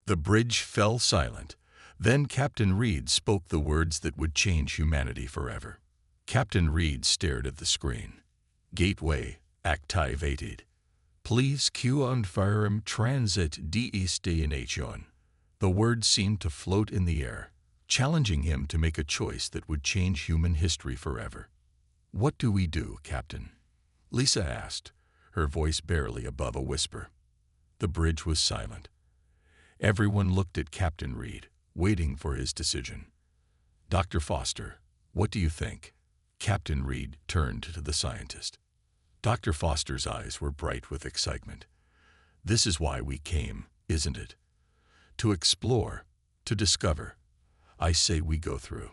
The bridge fell silent. Then Captain Reed spoke the words that would change humanity forever. Captain Reed stared at the screen. Gateway activated. Please confirm transit destination. The words seemed to float in the air, challenging him to make a choice that would change human history forever. What do we do, Captain? Lisa asked, her voice barely above a whisper. The bridge was silent. Everyone looked at Captain Reed, waiting for his decision. Dr. Foster, what do you think? Captain Reed turned to the scientist. Dr. Foster's eyes were bright with excitement. This is why we came, isn't it? To explore, to discover. I say we go through.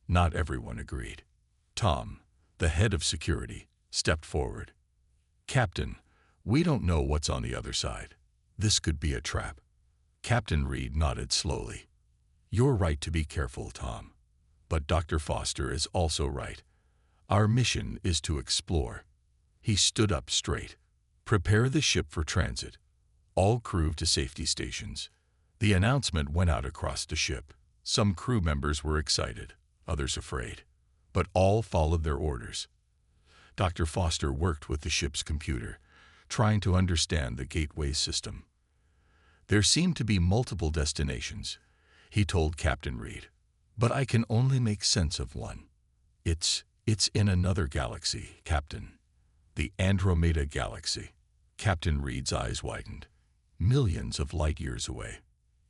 Not everyone agreed. Tom, the head of security, stepped forward. Captain, we don't know what's on the other side. This could be a trap. Captain Reed nodded slowly. You're right to be careful, Tom. But Dr. Foster is also right. Our mission is to explore. He stood up straight. Prepare the ship for transit. All crew to safety stations. The announcement went out across the ship. Some crew members were excited, others afraid. But all followed their orders. Dr. Foster worked with the ship's computer, trying to understand the gateway system. There seemed to be multiple destinations, he told Captain Reed. But I can only make sense of one. It's in another galaxy, Captain. The Andromeda Galaxy. Captain Reed's eyes widened. Millions of light years away.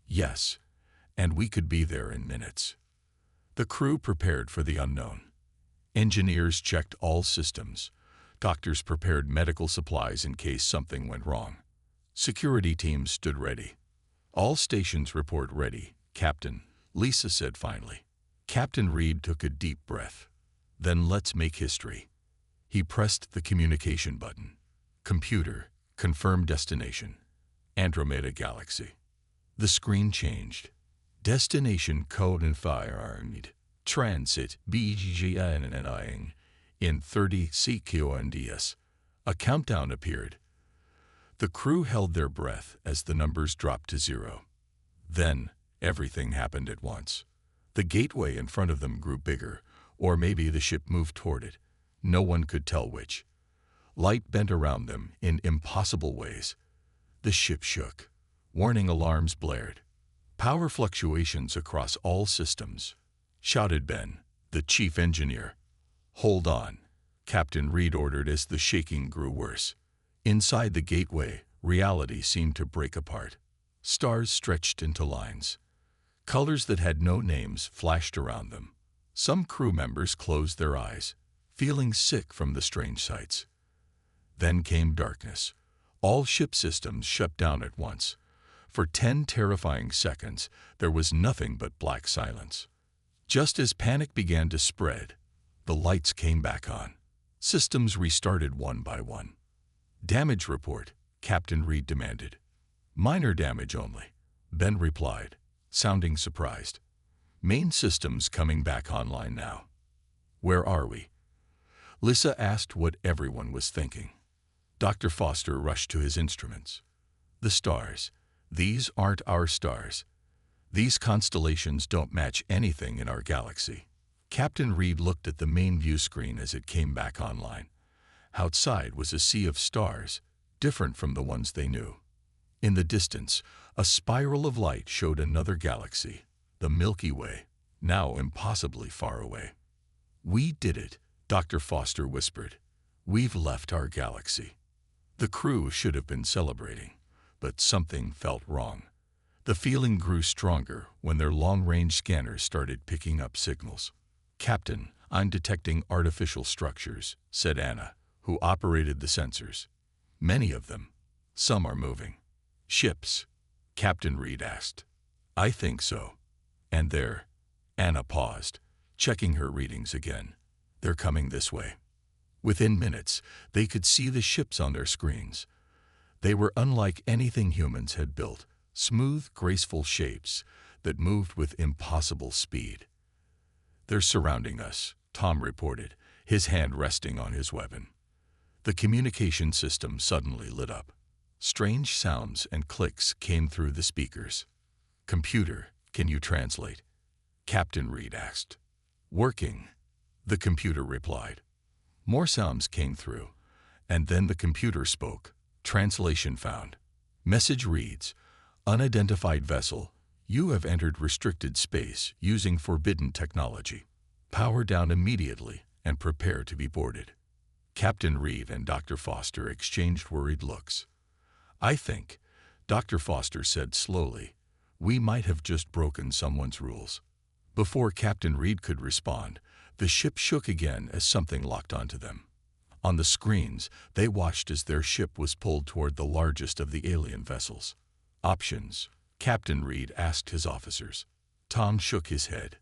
Yes, and we could be there in minutes. The crew prepared for the unknown. Engineers checked all systems. Doctors prepared medical supplies in case something went wrong. Security teams stood ready. All stations report ready, Captain, Lisa said finally. Captain Reed took a deep breath. Then let's make history. He pressed the communication button. Computer, confirm destination. Andromeda Galaxy. The screen changed. Destination code confirmed. Transit BGNNing in 30 seconds. A countdown appeared. The crew held their breath as the numbers dropped to 0. Then, everything happened at once. The gateway in front of them grew bigger, or maybe the ship moved toward it. No one could tell which. Light bent around them in impossible ways. The ship shook. Warning alarms blared. Power fluctuations across all systems, shouted Ben, the chief engineer. Hold on, Captain Reed ordered as the shaking grew worse. Inside the gateway, reality seemed to break apart. Stars stretched into lines. Colors that had no names flashed around them. Some crew members closed their eyes, feeling sick from the strange sights. Then came darkness. All ship systems shut down at once. For 10 terrifying seconds, there was nothing but black silence. Just as panic began to spread, the lights came back on. Systems restarted one by one. Damage report, Captain Reed demanded. Minor damage only, Ben replied, sounding surprised. Main systems coming back online now. Where are we? Lisa asked what everyone was thinking. Dr. Foster rushed to his instruments. The stars. These aren't our stars. These constellations don't match anything in our galaxy. Captain Reed looked at the main view screen as it came back online. Outside was a sea of stars, different from the ones they knew. In the distance, a spiral of light showed another galaxy, the Milky Way, now impossibly far away. We did it, Dr. Foster whispered. We've left our galaxy. The crew should have been celebrating, but something felt wrong. The feeling grew stronger when their long-range scanners started picking up signals. Captain, I'm detecting artificial structures, said Anna, who operated the sensors. Many of them. Some are moving. Ships? Captain Reed asked. I think so. And they're... Anna paused, checking her readings again. They're coming this way. Within minutes, they could see the ships on their screens. They were unlike anything humans had built, smooth, graceful shapes that moved with impossible speed. They're surrounding us, Tom reported, his hand resting on his weapon. The communication system suddenly lit up. Strange sounds and clicks came through the speakers. Computer, can you translate? Captain Reed asked. Working, the computer replied. More sounds came through, and then the computer spoke. Translation found. Message reads, unidentified vessel, you have entered restricted space using forbidden technology. Power down immediately and prepare to be boarded. Captain Reed and Dr. Foster exchanged worried looks. I think, Dr. Foster said slowly, we might have just broken someone's rules. Before Captain Reed could respond, the ship shook again as something locked onto them. On the screens, they watched as their ship was pulled toward the largest of the alien vessels. Options, Captain Reed asked his officers. Tom shook his head.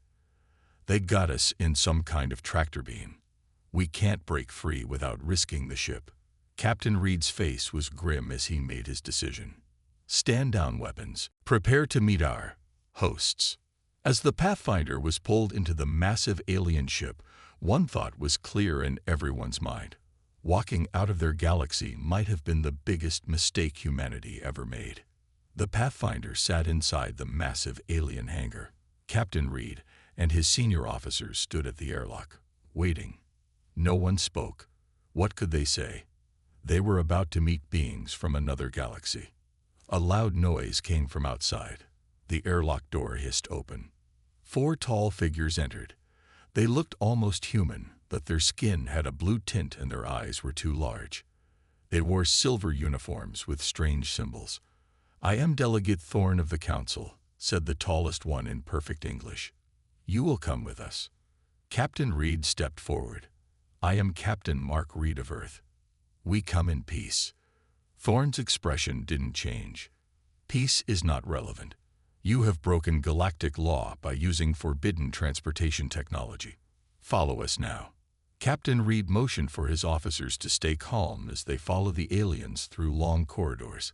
They got us in some kind of tractor beam. We can't break free without risking the ship. Captain Reed's face was grim as he made his decision. Stand down, weapons. Prepare to meet our hosts. As the Pathfinder was pulled into the massive alien ship, one thought was clear in everyone's mind. Walking out of their galaxy might have been the biggest mistake humanity ever made. The Pathfinder sat inside the massive alien hangar. Captain Reed and his senior officers stood at the airlock, waiting. No one spoke. What could they say? They were about to meet beings from another galaxy. A loud noise came from outside. The airlock door hissed open. 4 tall figures entered. They looked almost human, but their skin had a blue tint and their eyes were too large. They wore silver uniforms with strange symbols. I am Delegate Thorn of the Council, said the tallest one in perfect English. You will come with us. Captain Reed stepped forward. I am Captain Mark Reed of Earth. We come in peace. Thorn's expression didn't change. Peace is not relevant. You have broken galactic law by using forbidden transportation technology. Follow us now. Captain Reed motioned for his officers to stay calm as they followed the aliens through long corridors.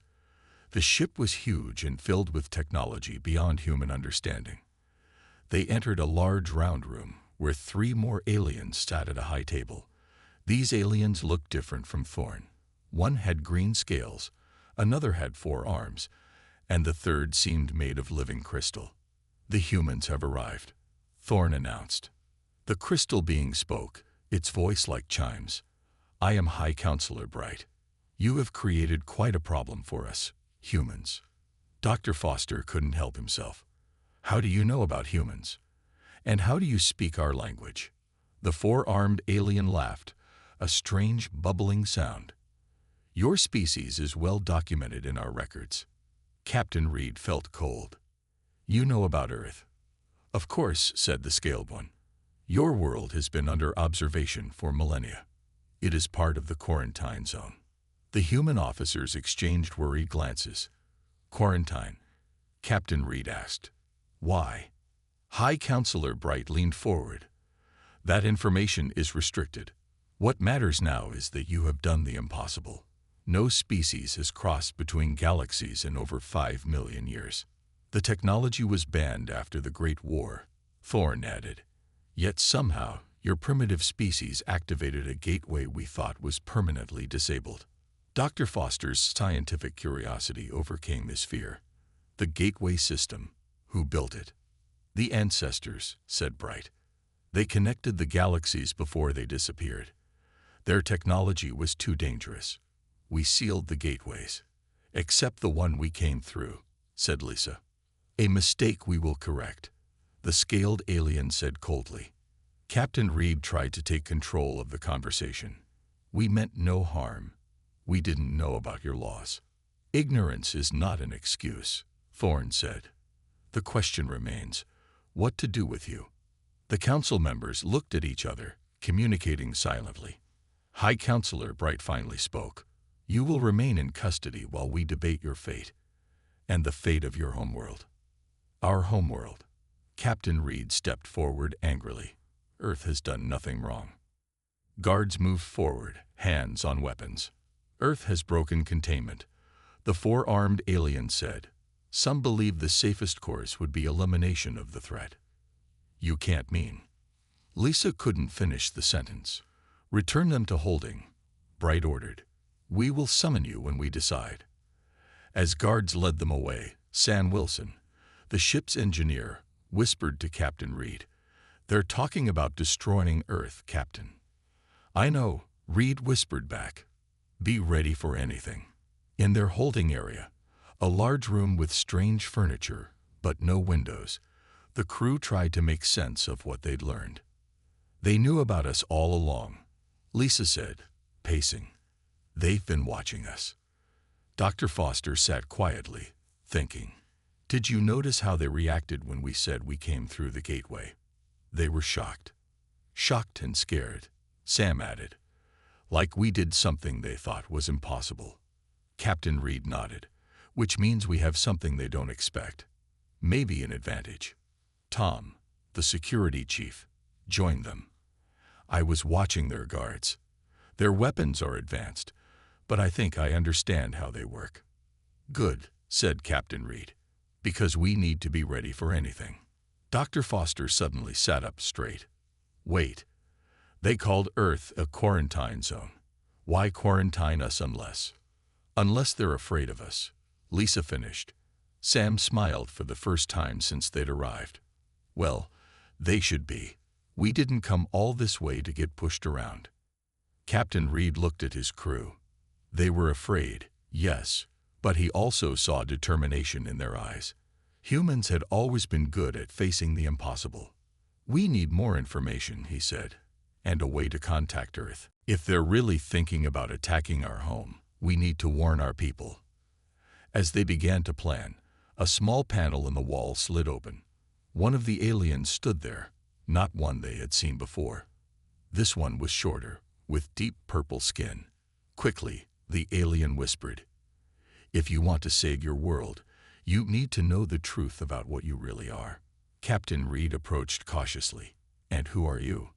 The ship was huge and filled with technology beyond human understanding. They entered a large round room where 3 more aliens sat at a high table. These aliens looked different from Thorn. One had green scales, another had 4 arms, and the third seemed made of living crystal. The humans have arrived, Thorn announced. The crystal being spoke, its voice like chimes. I am High Counselor Bright. You have created quite a problem for us, humans. Dr. Foster couldn't help himself. How do you know about humans? And how do you speak our language? The 4-armed alien laughed, a strange bubbling sound. Your species is well documented in our records. Captain Reed felt cold. You know about Earth. Of course, said the scaled one. Your world has been under observation for millennia. It is part of the quarantine zone. The human officers exchanged worried glances. Quarantine? Captain Reed asked. Why? High Counselor Bright leaned forward. That information is restricted. What matters now is that you have done the impossible. No species has crossed between galaxies in over 5 million years. The technology was banned after the Great War, Thorn added. Yet somehow, your primitive species activated a gateway we thought was permanently disabled. Dr. Foster's scientific curiosity overcame his fear. The gateway system. Who built it? The ancestors, said Bright. They connected the galaxies before they disappeared. Their technology was too dangerous. We sealed the gateways. Except the one we came through, said Lisa. A mistake we will correct, the scaled alien said coldly. Captain Reed tried to take control of the conversation. We meant no harm. We didn't know about your laws. Ignorance is not an excuse, Thorn said. The question remains, what to do with you? The council members looked at each other, communicating silently. High Counselor Bright finally spoke. You will remain in custody while we debate your fate, and the fate of your homeworld. Our homeworld. Captain Reed stepped forward angrily. Earth has done nothing wrong. Guards moved forward, hands on weapons. Earth has broken containment, the 4-armed alien said. Some believe the safest course would be elimination of the threat. You can't mean. Lisa couldn't finish the sentence. Return them to holding, Bright ordered. We will summon you when we decide. As guards led them away, Sam Wilson, The ship's engineer whispered to Captain Reed. "They're talking about destroying Earth, Captain." "I know," Reed whispered back. "Be ready for anything." In their holding area, a large room with strange furniture, but no windows, the crew tried to make sense of what they'd learned. "They knew about us all along," Lisa said, pacing. "They've been watching us." Dr. Foster sat quietly, thinking. "Did you notice how they reacted when we said we came through the gateway?" "They were shocked." "Shocked and scared," Sam added. "Like we did something they thought was impossible." Captain Reed nodded. "Which means we have something they don't expect. Maybe an advantage." Tom, the security chief, joined them. "I was watching their guards. Their weapons are advanced, but I think I understand how they work." "Good," said Captain Reed, "because we need to be ready for anything." Dr. Foster suddenly sat up straight. "Wait. They called Earth a quarantine zone. Why quarantine us unless they're afraid of us?" Lisa finished. Sam smiled for the first time since they'd arrived. "Well, they should be. We didn't come all this way to get pushed around." Captain Reed looked at his crew. They were afraid, yes, but he also saw determination in their eyes. Humans had always been good at facing the impossible. "We need more information," he said, "and a way to contact Earth. If they're really thinking about attacking our home, we need to warn our people." As they began to plan, a small panel in the wall slid open. One of the aliens stood there, not one they had seen before. This one was shorter, with deep purple skin. Quickly, the alien whispered, "If you want to save your world, you need to know the truth about what you really are." Captain Reed approached cautiously. "And who are you?"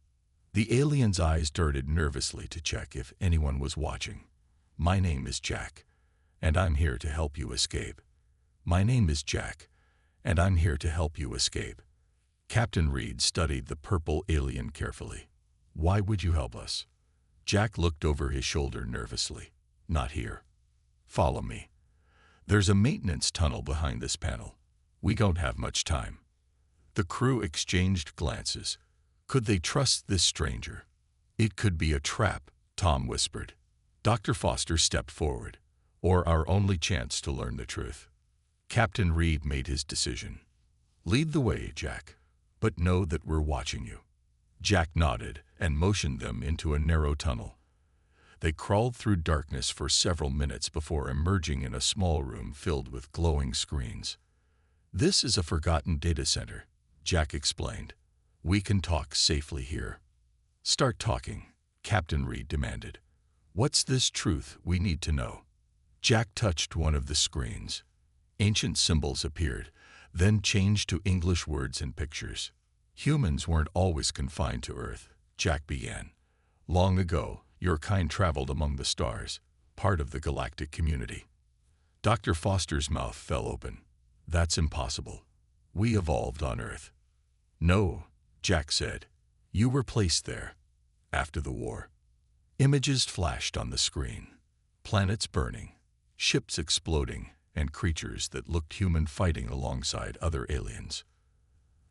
The alien's eyes darted nervously to check if anyone was watching. "My name is Jack, and I'm here to help you escape." "My name is Jack, and I'm here to help you escape." Captain Reed studied the purple alien carefully. "Why would you help us?" Jack looked over his shoulder nervously. "Not here. Follow me. There's a maintenance tunnel behind this panel. We don't have much time." The crew exchanged glances. Could they trust this stranger? "It could be a trap," Tom whispered. Dr. Foster stepped forward. "Or our only chance to learn the truth." Captain Reed made his decision. "Lead the way, Jack, but know that we're watching you." Jack nodded and motioned them into a narrow tunnel. They crawled through darkness for several minutes before emerging in a small room filled with glowing screens. "This is a forgotten data center," Jack explained. "We can talk safely here." "Start talking," Captain Reed demanded. "What's this truth we need to know?" Jack touched one of the screens. Ancient symbols appeared, then changed to English words and pictures. "Humans weren't always confined to Earth," Jack began. "Long ago, your kind traveled among the stars, part of the galactic community." Dr. Foster's mouth fell open. "That's impossible. We evolved on Earth." "No," Jack said. "You were placed there. After the war." Images flashed on the screen. Planets burning, ships exploding, and creatures that looked human fighting alongside other aliens.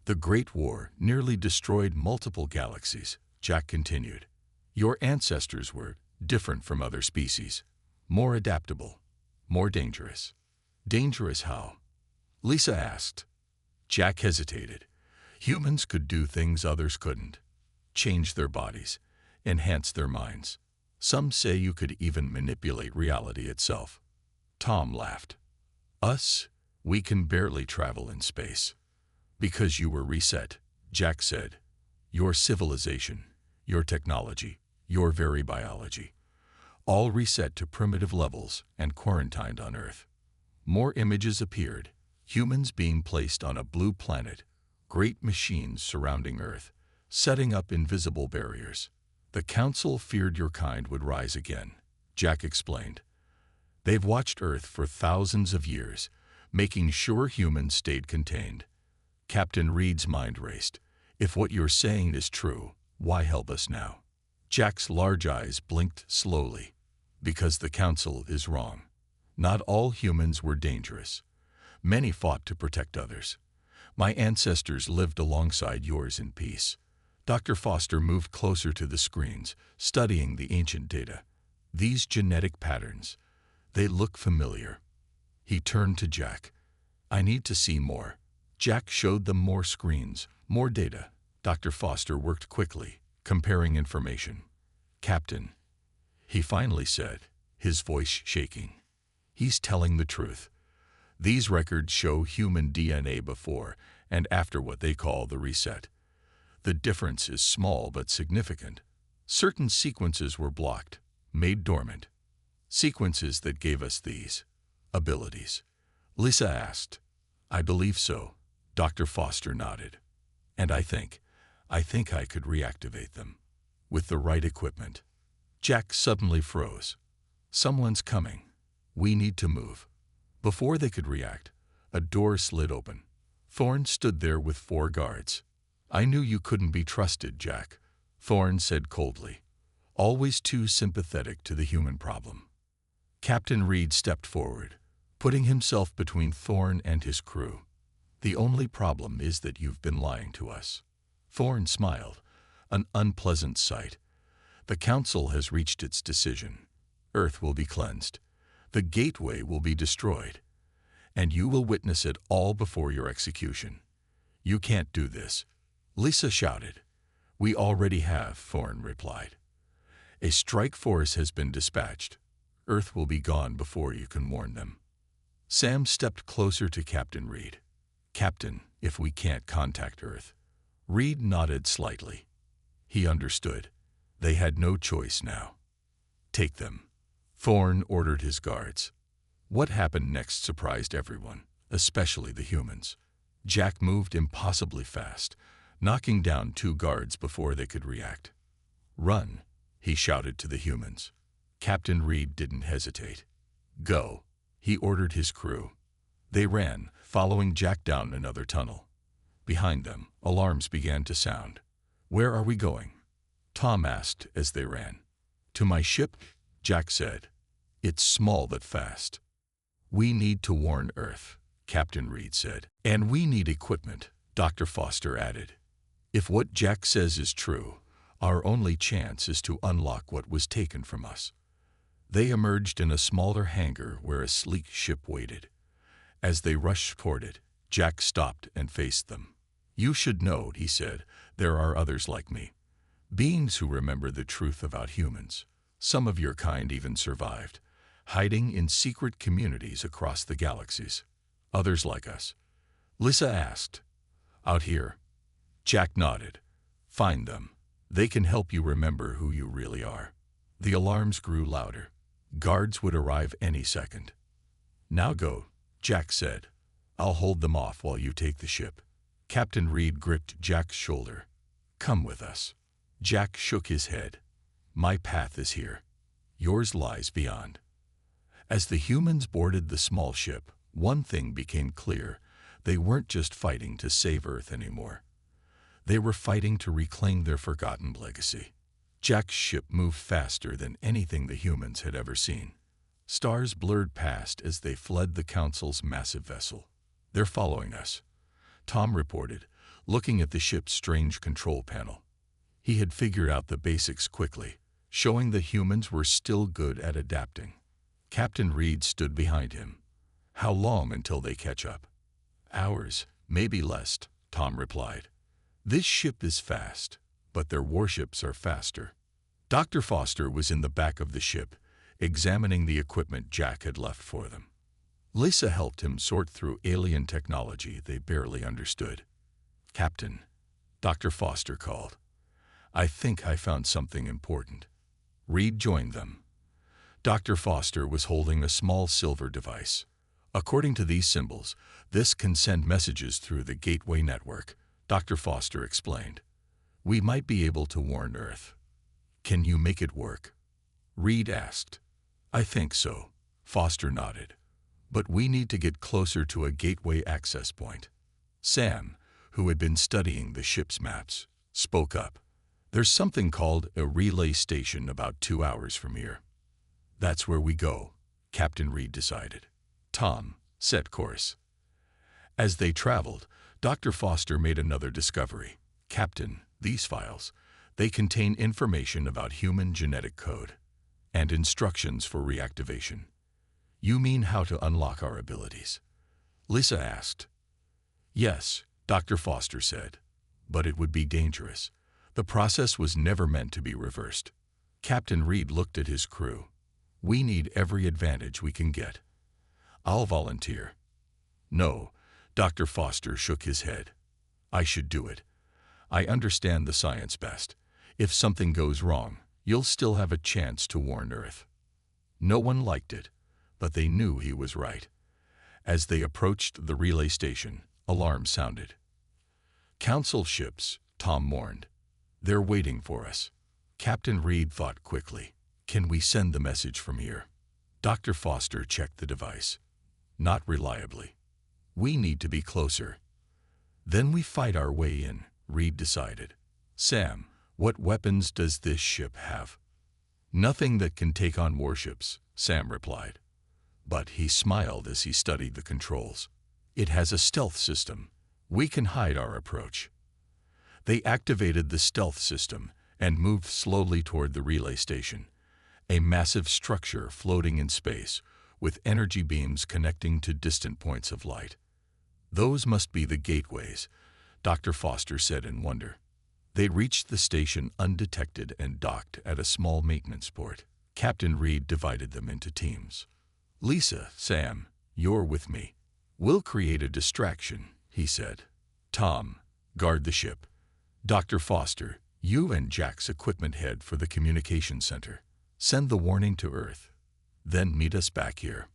"The Great War nearly destroyed multiple galaxies," Jack continued. "Your ancestors were different from other species, more adaptable, more dangerous." "Dangerous how?" Lisa asked. Jack hesitated. "Humans could do things others couldn't. Change their bodies, enhance their minds. Some say you could even manipulate reality itself." Tom laughed. "Us? We can barely travel in space." "Because you were reset," Jack said. "Your civilization, your technology, your very biology. All reset to primitive levels and quarantined on Earth." More images appeared, humans being placed on a blue planet, great machines surrounding Earth, setting up invisible barriers. "The Council feared your kind would rise again," Jack explained. "They've watched Earth for thousands of years, making sure humans stayed contained." Captain Reed's mind raced. "If what you're saying is true, why help us now?" Jack's large eyes blinked slowly. "Because the Council is wrong. Not all humans were dangerous. Many fought to protect others. My ancestors lived alongside yours in peace. Dr. Foster moved closer to the screens, studying the ancient data. These genetic patterns, they look familiar. He turned to Jack. I need to see more. Jack showed them more screens, more data. Dr. Foster worked quickly, comparing information. Captain, he finally said, his voice shaking. He's telling the truth. These records show human DNA before and after what they call the reset. The difference is small but significant. Certain sequences were blocked, made dormant. Sequences that gave us these abilities. Lisa asked. I believe so. Dr. Foster nodded. And I think I could reactivate them. With the right equipment. Jack suddenly froze. Someone's coming. We need to move. Before they could react, a door slid open. Thorne stood there with 4 guards. I knew you couldn't be trusted, Jack, Thorne said coldly, always too sympathetic to the human problem. Captain Reed stepped forward, putting himself between Thorne and his crew. The only problem is that you've been lying to us. Thorne smiled, an unpleasant sight. The Council has reached its decision. Earth will be cleansed. The gateway will be destroyed. And you will witness it all before your execution. You can't do this. Lisa shouted. We already have, Thorne replied. A strike force has been dispatched. Earth will be gone before you can warn them. Sam stepped closer to Captain Reed. Captain, if we can't contact Earth. Reed nodded slightly. He understood. They had no choice now. Take them. Thorne ordered his guards. What happened next surprised everyone, especially the humans. Jack moved impossibly fast, knocking down 2 guards before they could react. Run, he shouted to the humans. Captain Reed didn't hesitate. Go, he ordered his crew. They ran, following Jack down another tunnel. Behind them, alarms began to sound. Where are we going? Tom asked as they ran. To my ship, Jack said. It's small but fast. We need to warn Earth, Captain Reed said. And we need equipment, Dr. Foster added. If what Jack says is true, our only chance is to unlock what was taken from us. They emerged in a smaller hangar where a sleek ship waited. As they rushed toward it, Jack stopped and faced them. You should know, he said, there are others like me. Beings who remember the truth about humans. Some of your kind even survived, hiding in secret communities across the galaxies. Others like us. Lisa asked. Out here. Jack nodded. Find them. They can help you remember who you really are. The alarms grew louder. Guards would arrive any second. Now go, Jack said. I'll hold them off while you take the ship. Captain Reed gripped Jack's shoulder. Come with us. Jack shook his head. My path is here. Yours lies beyond. As the humans boarded the small ship, one thing became clear. They weren't just fighting to save Earth anymore. They were fighting to reclaim their forgotten legacy. Jack's ship moved faster than anything the humans had ever seen. Stars blurred past as they fled the Council's massive vessel. They're following us, Tom reported, looking at the ship's strange control panel. He had figured out the basics quickly, showing the humans were still good at adapting. Captain Reed stood behind him. How long until they catch up? Hours, maybe less, Tom replied. This ship is fast, but their warships are faster. Dr. Foster was in the back of the ship, examining the equipment Jack had left for them. Lisa helped him sort through alien technology they barely understood. Captain, Dr. Foster called. I think I found something important. Reed joined them. Dr. Foster was holding a small silver device. According to these symbols, this can send messages through the gateway network, Dr. Foster explained. We might be able to warn Earth. Can you make it work? Reed asked. I think so, Foster nodded. But we need to get closer to a gateway access point. Sam, who had been studying the ship's maps, spoke up. There's something called a relay station about 2 hours from here. That's where we go, Captain Reed decided. Tom, set course. As they traveled, Dr. Foster made another discovery. Captain, these files, they contain information about human genetic code and instructions for reactivation. You mean how to unlock our abilities? Lisa asked. Yes, Dr. Foster said, but it would be dangerous. The process was never meant to be reversed. Captain Reed looked at his crew. We need every advantage we can get. I'll volunteer. No, Dr. Foster shook his head. I should do it. I understand the science best. If something goes wrong, you'll still have a chance to warn Earth. No one liked it, but they knew he was right. As they approached the relay station, alarms sounded. Council ships, Tom mourned. They're waiting for us. Captain Reed thought quickly. Can we send the message from here? Dr. Foster checked the device. Not reliably. We need to be closer. Then we fight our way in, Reed decided. Sam, what weapons does this ship have? Nothing that can take on warships, Sam replied. But he smiled as he studied the controls. It has a stealth system. We can hide our approach. They activated the stealth system and moved slowly toward the relay station, a massive structure floating in space with energy beams connecting to distant points of light. Those must be the gateways, Dr. Foster said in wonder. They reached the station undetected and docked at a small maintenance port. Captain Reed divided them into teams. Lisa, Sam, you're with me. We'll create a distraction, he said. Tom, guard the ship. Dr. Foster, you and Jack's equipment head for the communication center. Send the warning to Earth. Then meet us back here.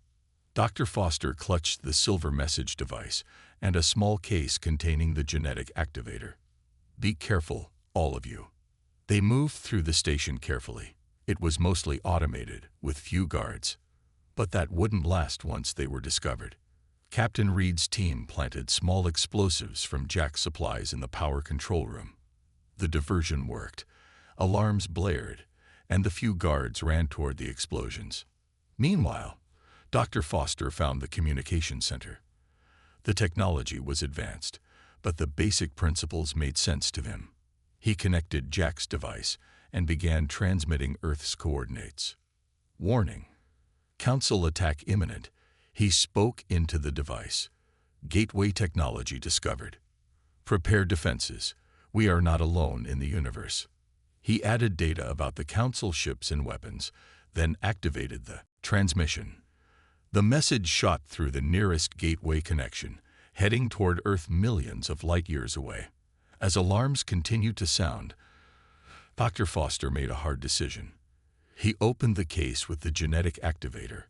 Dr. Foster clutched the silver message device and a small case containing the genetic activator. Be careful, all of you. They moved through the station carefully. It was mostly automated, with few guards. But that wouldn't last once they were discovered. Captain Reed's team planted small explosives from Jack's supplies in the power control room. The diversion worked. Alarms blared, and the few guards ran toward the explosions. Meanwhile, Dr. Foster found the communication center. The technology was advanced, but the basic principles made sense to him. He connected Jack's device and began transmitting Earth's coordinates. Warning. Council attack imminent. He spoke into the device. Gateway technology discovered. Prepare defenses. We are not alone in the universe. He added data about the Council ships and weapons, then activated the transmission. The message shot through the nearest gateway connection, heading toward Earth millions of light years away. As alarms continued to sound, Dr. Foster made a hard decision. He opened the case with the genetic activator,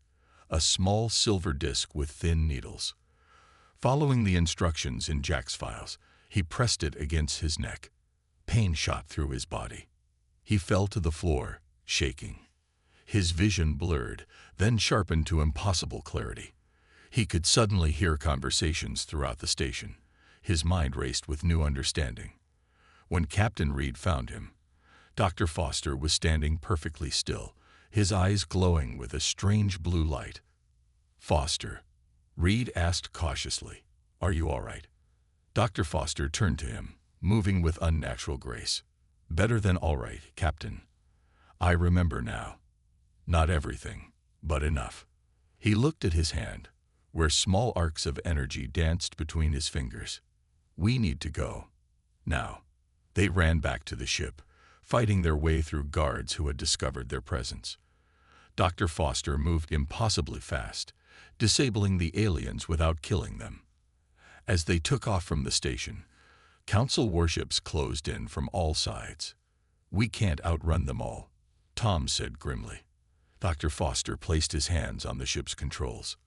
a small silver disc with thin needles. Following the instructions in Jack's files, he pressed it against his neck. Pain shot through his body. He fell to the floor, shaking. His vision blurred, then sharpened to impossible clarity. He could suddenly hear conversations throughout the station. His mind raced with new understanding. When Captain Reed found him, Dr. Foster was standing perfectly still, his eyes glowing with a strange blue light. Foster, Reed asked cautiously, "Are you all right?" Dr. Foster turned to him, moving with unnatural grace. "Better than all right, Captain. I remember now. Not everything, but enough." He looked at his hand, where small arcs of energy danced between his fingers. "We need to go. Now." They ran back to the ship, fighting their way through guards who had discovered their presence. Dr. Foster moved impossibly fast, disabling the aliens without killing them. As they took off from the station, Council warships closed in from all sides. "We can't outrun them all," Tom said grimly. Dr. Foster placed his hands on the ship's controls.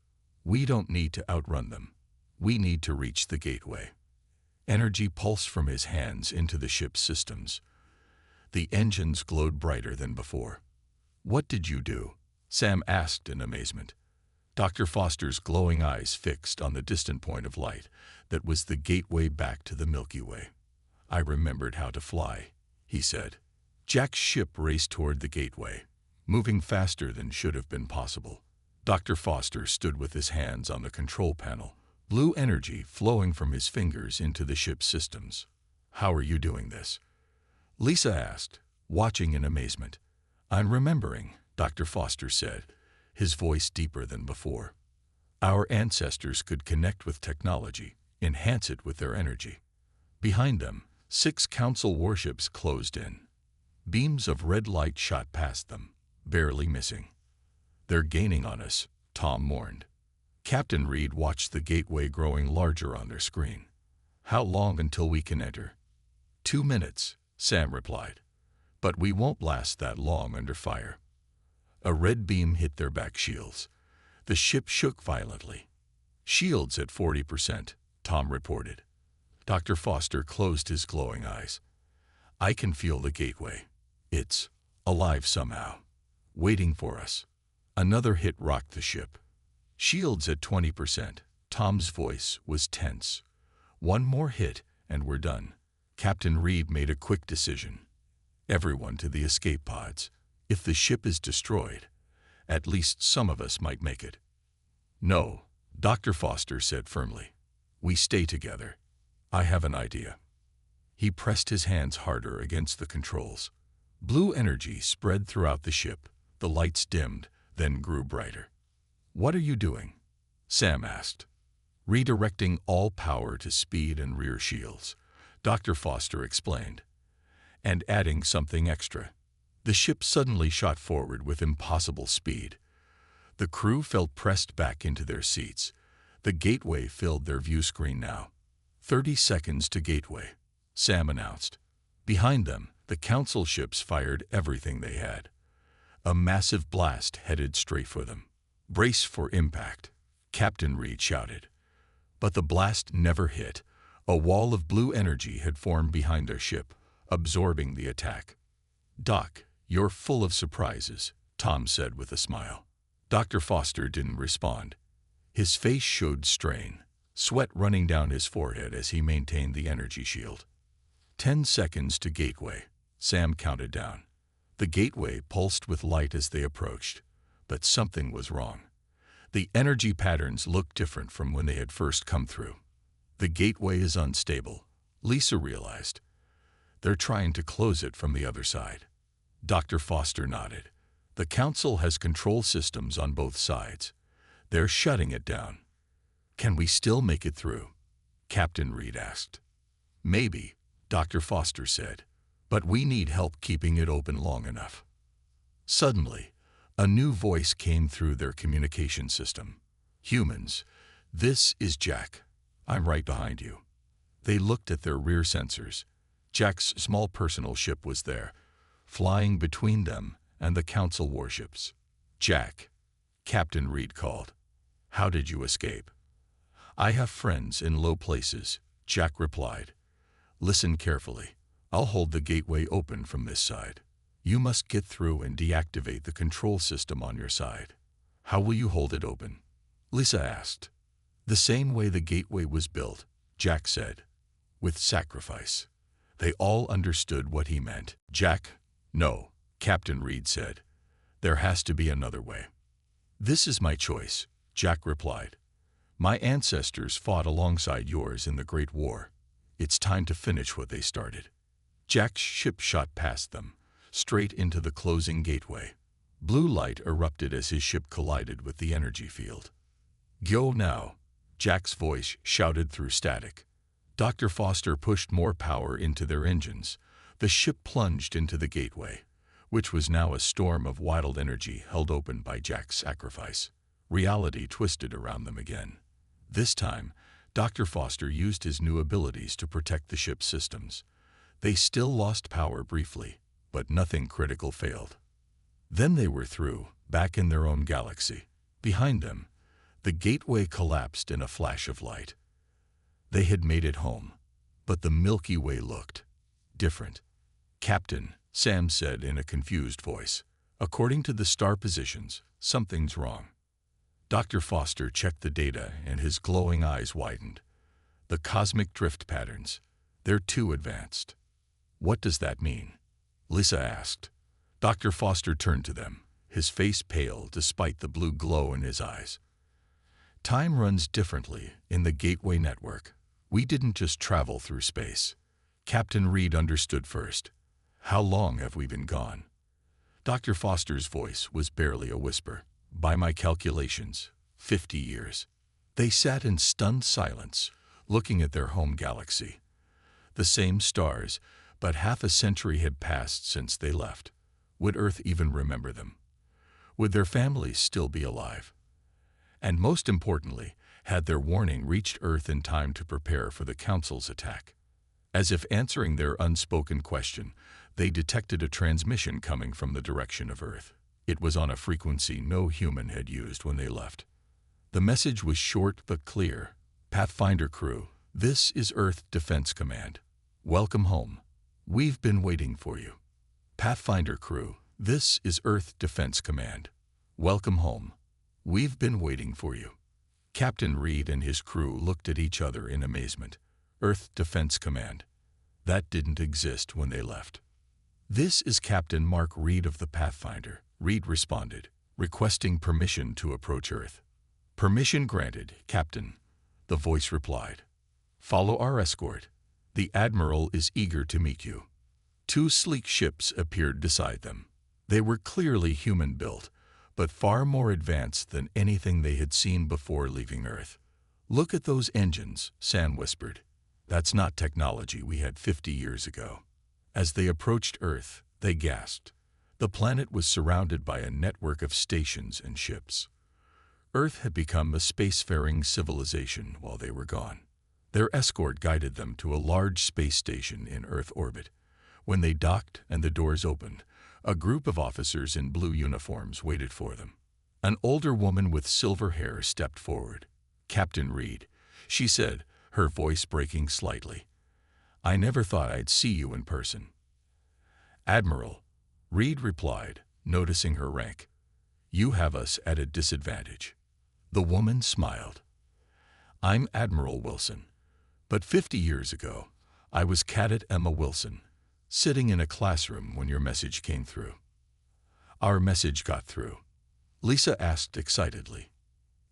"We don't need to outrun them. We need to reach the gateway." Energy pulsed from his hands into the ship's systems. The engines glowed brighter than before. "What did you do?" Sam asked in amazement. Dr. Foster's glowing eyes fixed on the distant point of light that was the gateway back to the Milky Way. "I remembered how to fly," he said. Jack's ship raced toward the gateway, moving faster than should have been possible. Dr. Foster stood with his hands on the control panel, blue energy flowing from his fingers into the ship's systems. "How are you doing this?" Lisa asked, watching in amazement. "I'm remembering," Dr. Foster said, his voice deeper than before. "Our ancestors could connect with technology, enhance it with their energy." Behind them, 6 council warships closed in. Beams of red light shot past them, barely missing. "They're gaining on us," Tom mourned. Captain Reed watched the gateway growing larger on their screen. "How long until we can enter?" 2 minutes, Sam replied. "But we won't last that long under fire." A red beam hit their back shields. The ship shook violently. "Shields at 40%, Tom reported. Dr. Foster closed his glowing eyes. "I can feel the gateway. It's alive somehow, waiting for us." Another hit rocked the ship. "Shields at 20%. Tom's voice was tense. "One more hit, and we're done." Captain Reed made a quick decision. "Everyone to the escape pods. If the ship is destroyed, at least some of us might make it." "No," Dr. Foster said firmly. "We stay together. I have an idea." He pressed his hands harder against the controls. Blue energy spread throughout the ship. The lights dimmed, then grew brighter. "What are you doing?" Sam asked. "Redirecting all power to speed and rear shields," Dr. Foster explained. "And adding something extra." The ship suddenly shot forward with impossible speed. The crew felt pressed back into their seats. The gateway filled their view screen now. 30 seconds to gateway," Sam announced. Behind them, the council ships fired everything they had. A massive blast headed straight for them. "Brace for impact," Captain Reed shouted. But the blast never hit. A wall of blue energy had formed behind their ship, absorbing the attack. "Doc, you're full of surprises," Tom said with a smile. Dr. Foster didn't respond. His face showed strain, sweat running down his forehead as he maintained the energy shield. 10 seconds to gateway, Sam counted down. The gateway pulsed with light as they approached, but something was wrong. The energy patterns looked different from when they had first come through. "The gateway is unstable," Lisa realized. "They're trying to close it from the other side." Dr. Foster nodded. "The council has control systems on both sides. They're shutting it down." "Can we still make it through?" Captain Reed asked. "Maybe," Dr. Foster said, "but we need help keeping it open long enough." Suddenly, a new voice came through their communication system. "Humans, this is Jack. I'm right behind you." They looked at their rear sensors. Jack's small personal ship was there, flying between them and the council warships. "Jack," Captain Reed called. "How did you escape?" "I have friends in low places," Jack replied. "Listen carefully. I'll hold the gateway open from this side. You must get through and deactivate the control system on your side." "How will you hold it open?" Lisa asked. "The same way the gateway was built," Jack said. "With sacrifice." They all understood what he meant. "Jack, no," Captain Reed said. "There has to be another way." "This is my choice," Jack replied. "My ancestors fought alongside yours in the Great War. It's time to finish what they started." Jack's ship shot past them, straight into the closing gateway. Blue light erupted as his ship collided with the energy field. "Go now," Jack's voice shouted through static. Dr. Foster pushed more power into their engines. The ship plunged into the gateway, which was now a storm of wild energy held open by Jack's sacrifice. Reality twisted around them again. This time, Dr. Foster used his new abilities to protect the ship's systems. They still lost power briefly, but nothing critical failed. Then they were through, back in their own galaxy. Behind them, the gateway collapsed in a flash of light. They had made it home, but the Milky Way looked different. "Captain," Sam said in a confused voice, "according to the star positions, something's wrong." Dr. Foster checked the data and his glowing eyes widened. "The cosmic drift patterns, they're too advanced." "What does that mean?" Lisa asked. Dr. Foster turned to them, his face pale despite the blue glow in his eyes. Time runs differently in the Gateway Network. We didn't just travel through space. Captain Reed understood first. How long have we been gone? Dr. Foster's voice was barely a whisper. By my calculations, 50 years. They sat in stunned silence, looking at their home galaxy. The same stars, but half a century had passed since they left. Would Earth even remember them? Would their families still be alive? And most importantly, had their warning reached Earth in time to prepare for the Council's attack? As if answering their unspoken question, they detected a transmission coming from the direction of Earth. It was on a frequency no human had used when they left. The message was short but clear. Pathfinder crew, this is Earth Defense Command. Welcome home. We've been waiting for you. Pathfinder crew, this is Earth Defense Command. Welcome home. We've been waiting for you. Captain Reed and his crew looked at each other in amazement. Earth Defense Command. That didn't exist when they left. This is Captain Mark Reed of the Pathfinder, Reed responded, requesting permission to approach Earth. Permission granted, Captain, the voice replied. Follow our escort. The Admiral is eager to meet you. Two sleek ships appeared beside them. They were clearly human-built, but far more advanced than anything they had seen before leaving Earth. Look at those engines, Sam whispered. That's not technology we had 50 years ago. As they approached Earth, they gasped. The planet was surrounded by a network of stations and ships. Earth had become a spacefaring civilization while they were gone. Their escort guided them to a large space station in Earth orbit. When they docked and the doors opened, a group of officers in blue uniforms waited for them. An older woman with silver hair stepped forward. Captain Reed, she said, her voice breaking slightly. I never thought I'd see you in person. Admiral, Reed replied, noticing her rank. You have us at a disadvantage. The woman smiled. I'm Admiral Wilson, but 50 years ago, I was Cadet Emma Wilson, sitting in a classroom when your message came through. Our message got through. Lisa asked excitedly.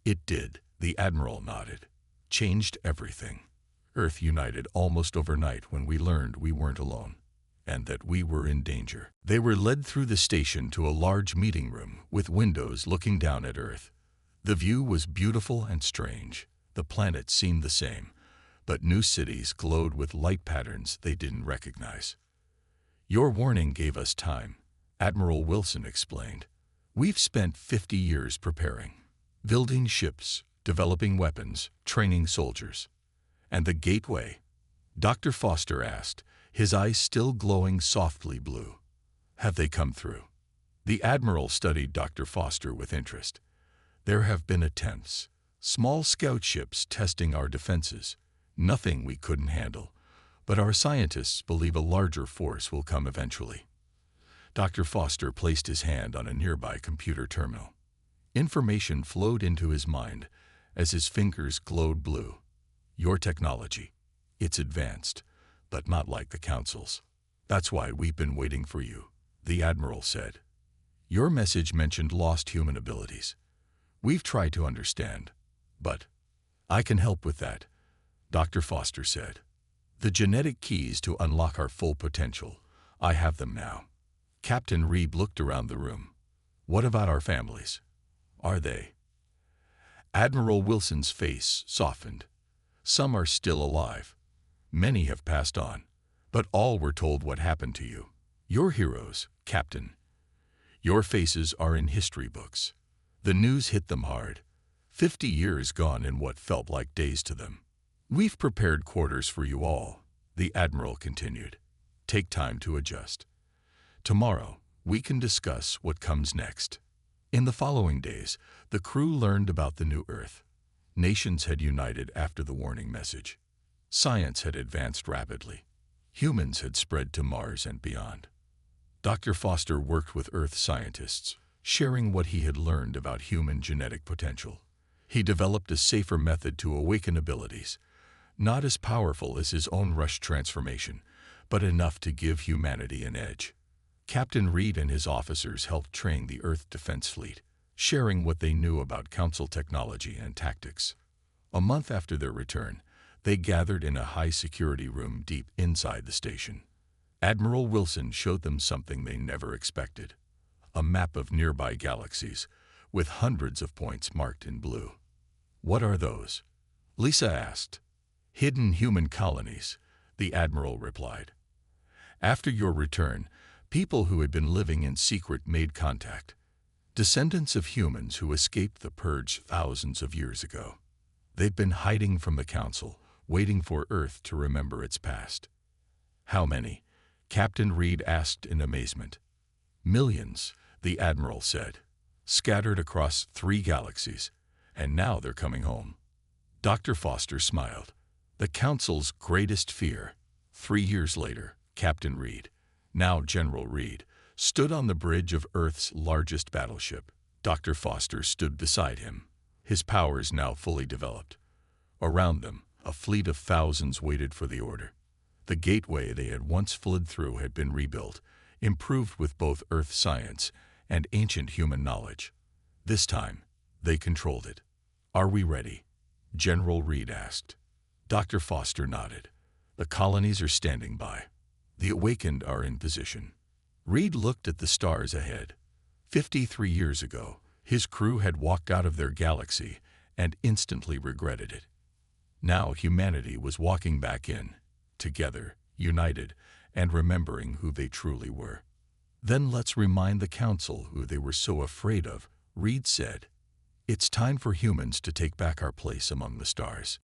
It did, the Admiral nodded. Changed everything. Earth united almost overnight when we learned we weren't alone, and that we were in danger. They were led through the station to a large meeting room with windows looking down at Earth. The view was beautiful and strange. The planet seemed the same, but new cities glowed with light patterns they didn't recognize. Your warning gave us time, Admiral Wilson explained. We've spent 50 years preparing, building ships, developing weapons, training soldiers. And the gateway? Dr. Foster asked, his eyes still glowing softly blue. Have they come through? The Admiral studied Dr. Foster with interest. There have been attempts, small scout ships testing our defenses, nothing we couldn't handle, but our scientists believe a larger force will come eventually. Dr. Foster placed his hand on a nearby computer terminal. Information flowed into his mind as his fingers glowed blue. Your technology, it's advanced, but not like the Council's. That's why we've been waiting for you, the Admiral said. Your message mentioned lost human abilities. We've tried to understand, but I can help with that, Dr. Foster said. The genetic keys to unlock our full potential, I have them now. Captain Reed looked around the room. What about our families? Are they? Admiral Wilson's face softened. Some are still alive. Many have passed on, but all were told what happened to you. You're heroes, Captain. Your faces are in history books. The news hit them hard. 50 years gone in what felt like days to them. We've prepared quarters for you all, the Admiral continued. Take time to adjust. Tomorrow, we can discuss what comes next. In the following days, the crew learned about the new Earth. Nations had united after the warning message. Science had advanced rapidly. Humans had spread to Mars and beyond. Dr. Foster worked with Earth scientists, sharing what he had learned about human genetic potential. He developed a safer method to awaken abilities, not as powerful as his own rush transformation, but enough to give humanity an edge. Captain Reed and his officers helped train the Earth Defense Fleet. sharing what they knew about Council technology and tactics. A month after their return, they gathered in a high-security room deep inside the station. Admiral Wilson showed them something they never expected: a map of nearby galaxies, with hundreds of points marked in blue. "What are those?" Lisa asked. "Hidden human colonies," the Admiral replied. "After your return, people who had been living in secret made contact. Descendants of humans who escaped the purge thousands of years ago. They'd been hiding from the Council, waiting for Earth to remember its past." "How many?" Captain Reed asked in amazement. "Millions," the Admiral said, "scattered across 3 galaxies, and now they're coming home." Dr. Foster smiled. "The Council's greatest fear." 3 years later, Captain Reed, now General Reed, stood on the bridge of Earth's largest battleship. Dr. Foster stood beside him, his powers now fully developed. Around them, a fleet of thousands waited for the order. The gateway they had once fled through had been rebuilt, improved with both Earth science and ancient human knowledge. This time, they controlled it. "Are we ready?" General Reed asked. Dr. Foster nodded. "The colonies are standing by. The awakened are in position." Reed looked at the stars ahead. 53 years ago, his crew had walked out of their galaxy and instantly regretted it. Now humanity was walking back in, together, united, and remembering who they truly were. "Then let's remind the Council who they were so afraid of," Reed said. "It's time for humans to take back our place among the stars."